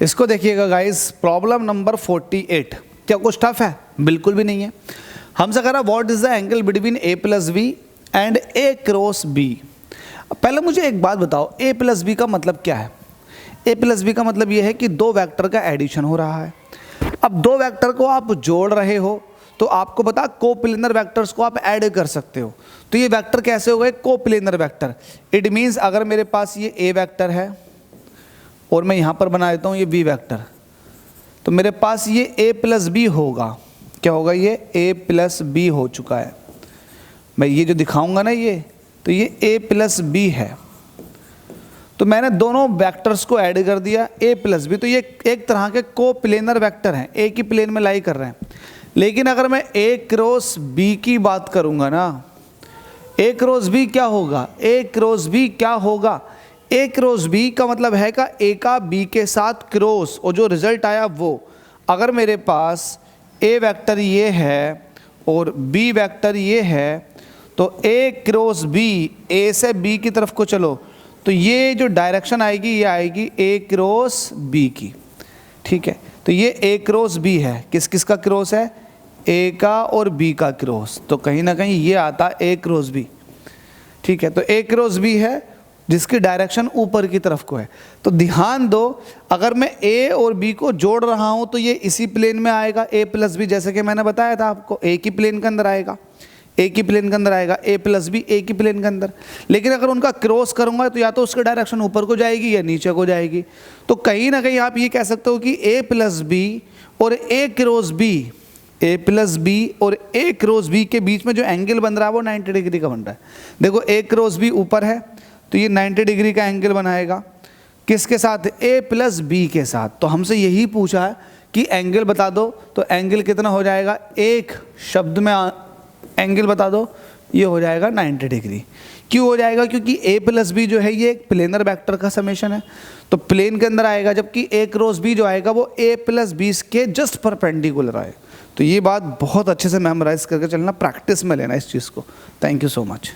इसको देखिएगा guys, problem number 48। क्या कुछ टफ है? बिल्कुल भी नहीं है। हमसे कह रहा what is the angle between A plus B and A cross B. पहले मुझे एक बात बताओ, ए प्लस बी का मतलब क्या है? ए प्लस बी का मतलब ये है कि दो वेक्टर का एडिशन हो रहा है। अब दो वेक्टर को आप जोड़ रहे हो तो आपको पता कोप्लेनर वेक्टर्स को आप ऐड कर सकते हो। तो ये वेक्टर कैसे हो गए? Coplanar vector. इट मीन्स अगर मेरे पास ये ए वेक्टर है और मैं यहाँ पर बना देता हूँ ये बी वेक्टर, तो मेरे पास ये ए प्लस बी होगा। क्या होगा? ये ए प्लस बी हो चुका है। मैं ये जो दिखाऊंगा ना ये, तो ये ए प्लस बी है। तो मैंने दोनों वेक्टर्स को ऐड कर दिया ए प्लस बी, तो ये एक तरह के कोप्लेनर वेक्टर हैं, एक ही प्लेन में लाई कर रहे हैं। लेकिन अगर मैं ए क्रॉस बी की बात करूंगा ना, ए क्रॉस बी क्या होगा? ए क्रॉस बी क्या होगा? ए क्रॉस बी का मतलब है का ए का बी के साथ क्रॉस, और जो रिजल्ट आया वो, अगर मेरे पास ए वेक्टर ये है और बी वेक्टर ये है, तो ए क्रॉस बी, ए से बी की तरफ को चलो, तो ये जो डायरेक्शन आएगी ये आएगी ए क्रॉस बी की। ठीक है, तो ये ए क्रॉस बी है। किस किस का क्रॉस है? ए का और बी का क्रॉस। तो कहीं ना कहीं ये आता ए क्रॉस बी। ठीक है, तो ए क्रॉस बी है जिसकी डायरेक्शन ऊपर की तरफ को है। तो ध्यान दो, अगर मैं ए और बी को जोड़ रहा हूं तो ये इसी प्लेन में आएगा, ए प्लस बी, जैसे कि मैंने बताया था आपको, एक ही प्लेन के अंदर आएगा, एक ही प्लेन के अंदर आएगा, ए प्लस बी एक ही प्लेन के अंदर। लेकिन अगर उनका क्रॉस करूंगा तो या तो उसकी डायरेक्शन ऊपर को जाएगी या नीचे को जाएगी। तो कहीं ना कहीं आप ये कह सकते हो कि ए प्लस बी और ए क्रॉस बी, ए प्लस बी और ए क्रॉस बी के बीच में जो एंगल बन रहा है वो 90 डिग्री का बन रहा है। देखो ए क्रॉस बी ऊपर है तो ये 90 डिग्री का एंगल बनाएगा। किसके साथ? ए प्लस बी के साथ। तो हमसे यही पूछा है कि एंगल बता दो, तो एंगल कितना हो जाएगा? एक शब्द में एंगल बता दो, ये हो जाएगा 90 डिग्री। क्यों हो जाएगा? क्योंकि ए प्लस बी जो है ये एक प्लेनर वेक्टर का समेशन है, तो प्लेन के अंदर आएगा, जबकि ए क्रॉस बी जो आएगा वो ए प्लस बी के जस्ट परपेंडिकुलर आए। तो ये बात बहुत अच्छे से मेमोराइज करके चलना, प्रैक्टिस में लेना इस चीज़ को। Thank you so much.